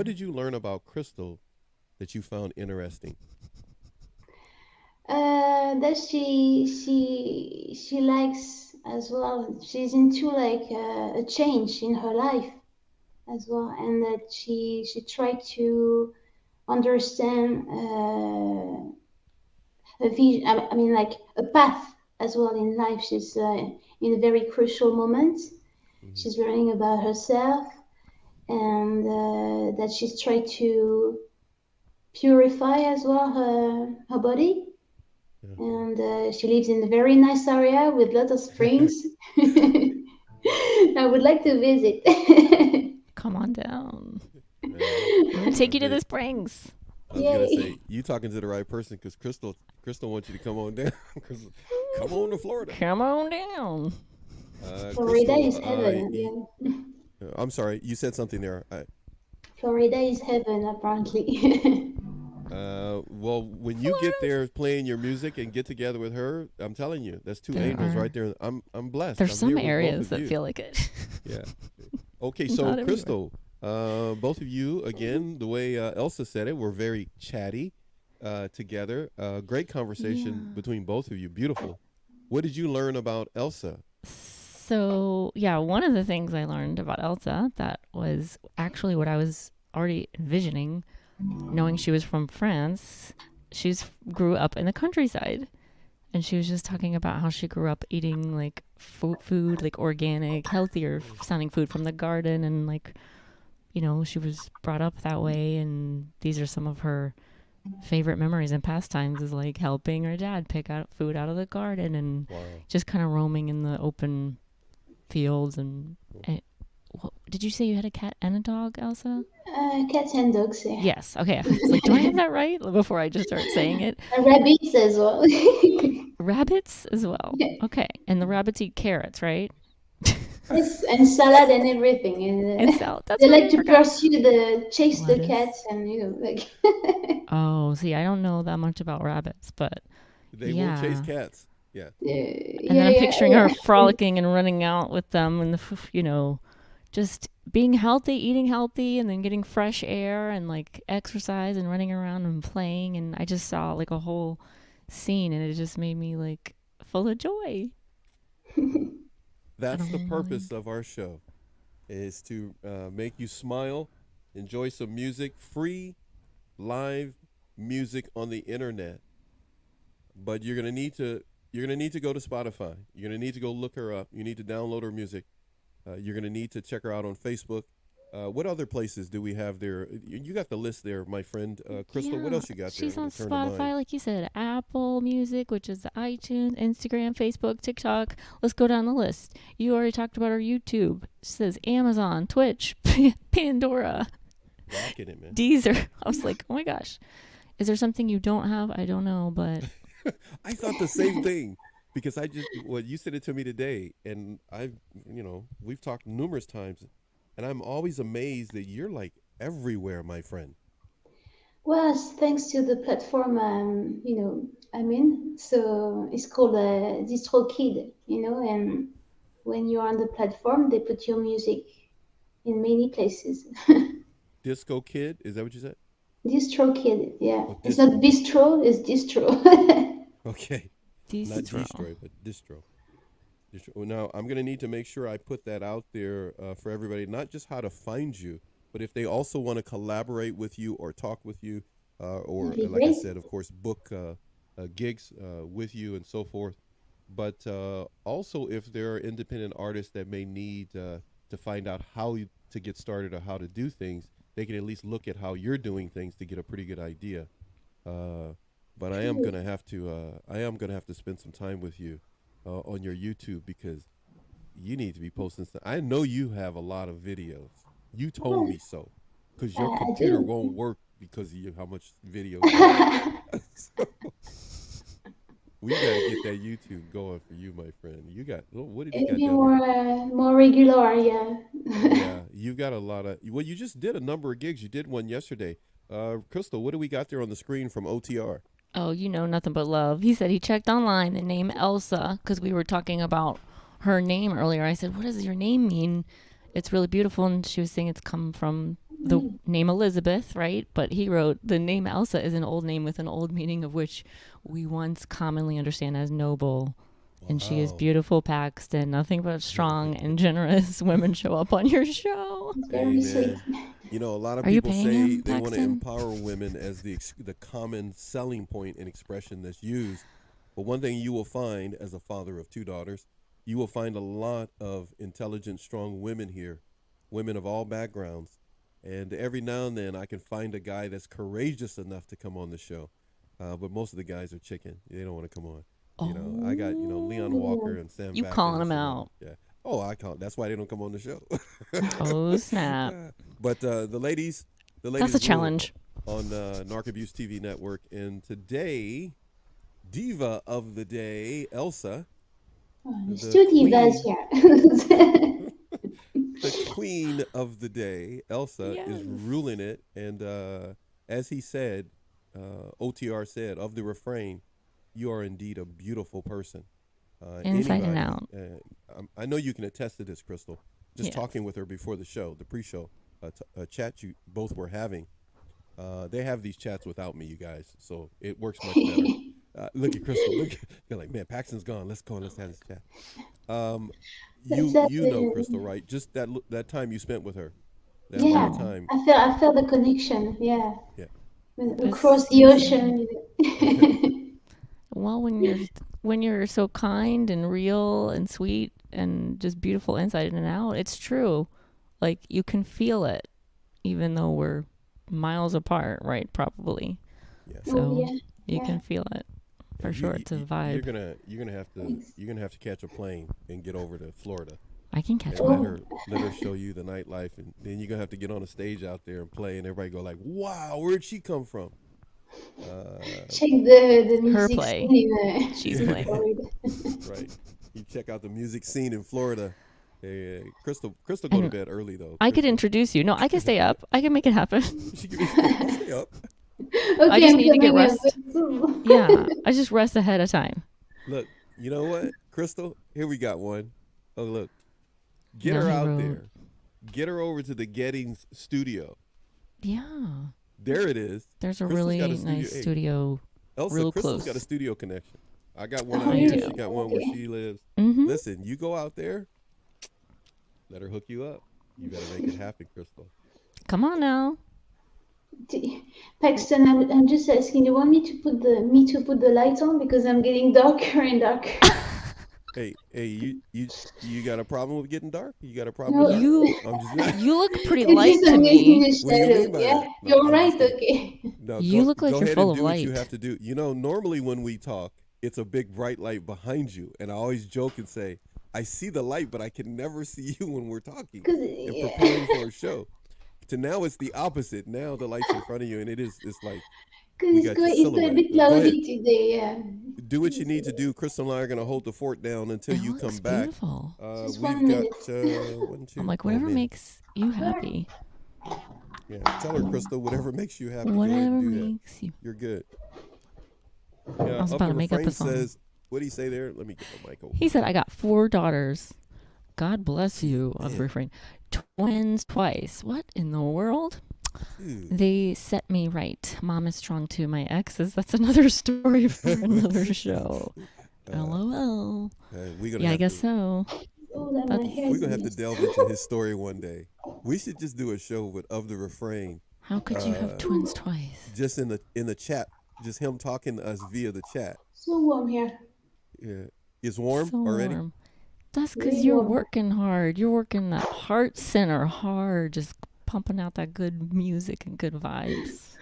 What did you learn about Crystal that you found interesting? That she likes as well. She's into like a change in her life as well, and that she tried to understand a vision. I mean, like a path as well in life. She's in a very crucial moment. Hmm. She's learning about herself, and that she's tried to purify as well her body. Yeah. And she lives in a very nice area with lots of springs. I would like to visit. Come on down. Man, I'm gonna take you to the they, springs. I was gonna Yay. say you talking to the right person because Crystal wants you to come on down. Come on to Florida. Come on down. Florida Crystal, is heaven. Yeah. I'm sorry, you said something there. Florida is heaven, apparently. Well, when you get Florida's. there playing your music and get together with her, I'm telling you, that's two There angels are right there. I'm blessed. there's I'm some here with both areas of that you. feel like it. Yeah. Okay, so Not everywhere. Crystal, both of you again, the way Elsa said it, were very chatty together. Great conversation Yeah. between both of you. Beautiful. What did you learn about Elsa? So, yeah, one of the things I learned about Elsa that was actually what I was already envisioning, knowing she was from France. She's grew up in the countryside, and she was just talking about how she grew up eating like food like organic, healthier sounding food from the garden, and like, she was brought up that way, and these are some of her favorite memories and pastimes is like helping her dad pick out food out of the garden and Wow. just kind of roaming in the open fields and did you say you had a cat and a dog, Elsa? Cats and dogs, yeah. Yes. Okay. I was like, do I have that right before I just start saying it? And rabbits as well. Rabbits as well. Yes, Okay. And the rabbits eat carrots, right? and salad and everything. And And salad. That's they right. like I to forgot. chase the cats, Lettuce. and like. Oh, see, I don't know that much about rabbits, but They will chase yeah. cats. Yeah. And then Yeah, I'm yeah, picturing her yeah. frolicking and running out with them and just being healthy, eating healthy, and then getting fresh air and like exercise and running around and playing. And I just saw like a whole scene and it just made me like full of joy. Well, I that's don't the know why. purpose of our show is to make you smile, enjoy some music, free live music on the internet. But you're gonna need to go to Spotify. You're gonna need to go look her up. You need to download her music. You're gonna need to check her out on Facebook. What other places do we have there? You got the list there, my friend Crystal. What Yeah, else you got there? she's Let me on turn to mine. Spotify, like you said, Apple Music, which is the iTunes, Instagram, Facebook, TikTok. Let's go down the list. You already talked about her YouTube. It says Amazon, Twitch, Pandora, Rocking it, man. Deezer. I was like, oh my gosh. Is there something you don't have? I don't know, but I thought the same thing because you said it to me today, and we've talked numerous times, and I'm always amazed that you're like everywhere, my friend. Well, thanks to the platform, I'm in. So it's called DistroKid, and when you're on the platform, they put your music in many places. Disco Kid, is that what you said? DistroKid, yeah. Oh, It's not Okay, bistro, it's distro. okay, not Distro. Destroy, but Distro. Well, now I'm gonna need to make sure I put that out there for everybody, not just how to find you, but if they also want to collaborate with you or talk with you, That'd or be like I great. said, of course, book gigs with you and so forth. But also, if there are independent artists that may need to find out to get started or how to do things, they can at least look at how you're doing things to get a pretty good idea. Uh, but I am gonna have to spend some time with you on your YouTube because you need to be posting stuff. I know you have a lot of videos. You told Oh, me so because your I computer do. won't work because of how much videos you have. So we got to get that YouTube going for you, my friend. What have you It'd got be down there? more regular, yeah. Yeah, you got a lot of. Well, you just did a number of gigs. You did one yesterday. Crystal, what do we got there on the screen from OTR? Oh, nothing but love. He said he checked online the name Elsa because we were talking about her name earlier. I said, what does your name mean? It's really beautiful. And she was saying it's come from the name Elizabeth, right? But he wrote the name Elsa is an old name with an old meaning of which we once commonly understand as noble. And she is Wow. beautiful, Paxton. Nothing but strong and generous women show up on your show. It's Hey, very sweet. man. You know, a lot of Are you people paying say him, they want to Paxton? empower women as the common selling point and expression that's used. But one thing you will find as a father of two daughters, you will find a lot of intelligent, strong women here, women of all backgrounds. And every now and then I can find a guy that's courageous enough to come on the show. But most of the guys are chicken. They don't want to come on. You know, I got, Leon Walker and Sam You calling Vatkins, them out. Yeah. Oh, I call. That's why they don't come on the show. Oh, snap. But the ladies That's a rule challenge. on Narc Abuse TV Network. And today, diva of the day, Elsa, There's the two divas here. the queen of the day, Elsa, is Yes. ruling it. And as he said, OTR said, of the refrain, you are indeed a beautiful person. Inside and out. I know you can attest to this, Crystal. Just Yes. talking with her before the show, the pre-show chat you both were having. They have these chats without me, you guys, so it works much better. Look at Crystal. You're like, man, Paxton's gone. Let's go and let's have this chat. You know Crystal, right? Just that time you spent with her. That Yeah, amount of time. I felt the connection. Yeah, Yeah. across the ocean. Well, when you're so kind and real and sweet and just beautiful inside and out, it's true. Like you can feel it, even though we're miles apart, right? Probably. Yeah. So Oh yeah, you yeah. can feel it for sure. It's a vibe. You're gonna have to Thanks. you're gonna have to catch a plane and get over to Florida I can catch and one. let her show you the nightlife, and then you're gonna have to get on a stage out there and play, and everybody go like, wow, where'd she come from? Check the Her music play. scene in She's playing. Florida. Right. You check out the music scene in Florida. Crystal go to bed early though. I could introduce you. No, I can stay up. I can make it happen. She can stay up. Okay, just I'm need to get coming in rest. soon. Yeah, I just rest ahead of time. Look, you know what, Crystal? Here we got one. Oh look, get No, her he out wrote- there. Get her over to the Gettings studio. Yeah, There it is. there's a Crystal's really got a studio. nice Hey, studio. Elsa, real Crystal's close. got a studio connection. I got one Oh, out I here. do. She got one where Okay. she lives. Mm-hmm. Listen, you go out there. Let her hook you up. You gotta make it happen, Crystal. Come on now. Paxton, I'm just asking. You want me to put the lights on because I'm getting darker and darker. Hey, you got a problem with getting dark? You got a problem No, with dark? You I'm just you look pretty It's light just to I'm getting in me. the What do you mean shadow. by Yeah, that? No, you're I'm right. just kidding. Okay. No, You look like go you're ahead full and of do what you light. have to do. You know, normally when we talk, it's a big bright light behind you, and I always joke and say, "I see the light, but I can never see you when we're talking Cause and yeah. preparing for a show." To now, it's the opposite. Now the light's in front of you, and it's like Cause we it's got going, your it's going a silhouette. bit Go ahead, cloudy today. Yeah. do what you need to do. Crystal and I are gonna hold the fort down until It you looks come back. beautiful. Just We've 1 got minute. 1, 2. I'm like, Oh whatever man, makes you happy. yeah. Tell her, Crystal, whatever makes you happy. Go ahead Whatever and do that. makes you. You're good. I Yeah, was up about the to make up a refrain song. says, what do you say there? Let me get the mic over. He said, I got 4 daughters. God bless you. Of the Man. refrain. Twins twice. What in the world? Dude. They set me right. Mom is strong too. My exes. That's another story for another show. LOL. We're gonna Yeah, I have guess to, so. Oh, that my That's- hair we're is gonna have to messed. delve into his story one day. We should just do a show with of the refrain, How could you have twins twice? just in the chat, just him talking to us via the chat. So warm here. Yeah, it's warm So already. warm. That's Very because you're warm. working hard. You're working that heart center hard, just pumping out that good music and good vibes.